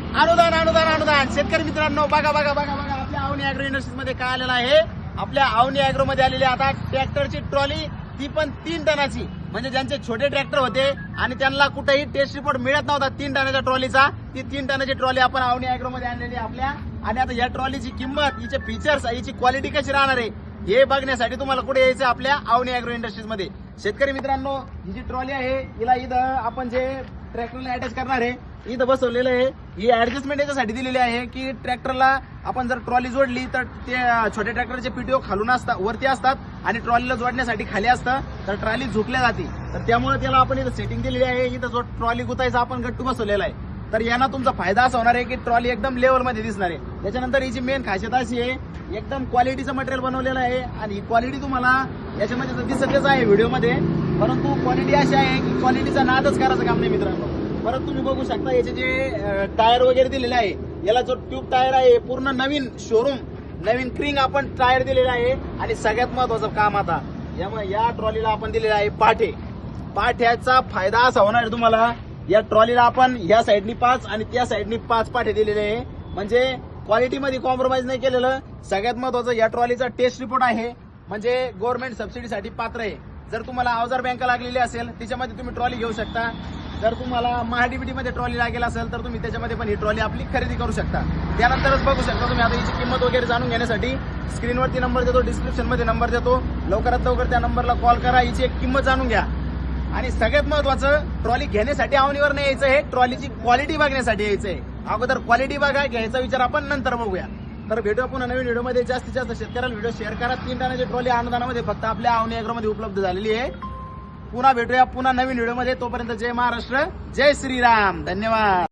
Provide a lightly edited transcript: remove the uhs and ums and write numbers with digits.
अनुदान अनुदान अनुदान. शेतकरी मित्रांनो बघा बघा बघा बघा आपल्या अवनी अॅग्रो इंडस्ट्रीज मध्ये काय आलेलं आहे. आपल्या अवनी अॅग्रो मध्ये आलेली आता ट्रॅक्टरची ट्रॉली, ती पण 3 टनाची. म्हणजे ज्यांचे छोटे ट्रॅक्टर होते आणि त्यांना कुठेही टेस्ट रिपोर्ट मिळत नव्हता 3 टनाच्या ट्रॉलीचा, ती 3 टनाची ट्रॉली आपण अवनी अॅग्रो मध्ये आणलेली आपल्या. आणि आता या ट्रॉलीची किंमत, हिचे फीचर्स, हिची क्वालिटी कशी राहणार आहे हे बघण्यासाठी तुम्हाला कुठे यायचं आपल्या अवनी अॅग्रो इंडस्ट्रीज मध्ये. शेतकरी मित्रांनो ही जी ट्रॉली आहे हिला इथं आपण जे ट्रॅक्टरला अटॅच करणार आहे इथं बसवलेलं आहे. ही ऍडजस्टमेंट याच्यासाठी दिलेली आहे की ट्रॅक्टरला आपण जर ट्रॉली जोडली तर ते छोट्या ट्रॅक्टरचे पीटीओ खालून असतात, वरती असतात आणि ट्रॉलीला जोडण्यासाठी खाली असतं, तर ट्रॉली झुकल्या जाते. तर त्यामुळे त्याला आपण इथं सेटिंग दिलेली आहे. इथं जो ट्रॉली गुतायचा आपण गट्टू बसवलेला आहे. तर यांना तुमचा फायदा असा होणार आहे की ट्रॉली एकदम लेवल मध्ये दिसणार आहे. त्याच्यानंतर हिची मेन खासियत अशी आहे, एकदम क्वालिटीचं मटेरियल बनवलेलं आहे. आणि ही क्वालिटी तुम्हाला याच्यामध्ये तर दिसतच आहे व्हिडिओमध्ये, परंतु क्वालिटी अशी आहे की क्वालिटीचा नादच करायचं काम नाही मित्रांनो. परत तुम्ही बघू शकता याचे जे टायर वगैरे दिलेले आहे, याला जो ट्यूब टायर आहे पूर्ण नवीन शोरूम, नवीन क्रिंग आपण टायर दिलेला आहे. आणि सगळ्यात महत्वाचं काम आता या ट्रॉलीला आपण दिलेला आहे पाठे. पाठ्याचा फायदा असा होणार आहे तुम्हाला, या ट्रॉलीला आपण या साईडनी 5 आणि त्या साईडनी 5 पाठे दिलेले आहे. म्हणजे क्वालिटीमध्ये कॉम्प्रोमाइज नाही केलेलं. सगळ्यात महत्वाचं या ट्रॉलीचा टेस्ट रिपोर्ट आहे, म्हणजे गव्हर्नमेंट सबसिडीसाठी पात्र आहे. जर तुम्हाला अवजार बँक लागलेली असेल त्याच्यामध्ये तुम्ही ट्रॉली घेऊ शकता. जर तुम्हाला महाडीबीटी मध्ये ट्रॉली लागेल असेल तर तुम्ही त्याच्यामध्ये पण ही ट्रॉली आपली खरेदी करू शकता. त्यानंतरच बघू शकता तुम्ही. आता हिची किंमत वगैरे जाणून घेण्यासाठी स्क्रीनवरती नंबर देतो, डिस्क्रिप्शन मध्ये नंबर देतो, लवकरात लवकर त्या नंबरला कॉल करा, हिची एक किंमत जाणून घ्या. आणि सगळ्यात महत्वाचं, ट्रॉली घेण्यासाठी अवनीवर नाही यायचं आहे, ट्रॉलीची क्वालिटी बघण्यासाठी यायचं आहे. अगोदर क्वालिटी बघा, घ्यायचा विचार आपण नंतर बघूया. तर भेटूया पुन्हा नवीन व्हिडिओमध्ये. जास्तीत जास्त शेतकऱ्याला व्हिडिओ शेअर करा. 3 टनाची ट्रॉली अनुदानामध्ये फक्त आपल्या अवनी अॅग्रोमध्ये उपलब्ध झालेली आहे. पुन्हा भेटूया पुन्हा नवीन व्हिडिओमध्ये. तोपर्यंत जय महाराष्ट्र, जय श्रीराम, धन्यवाद.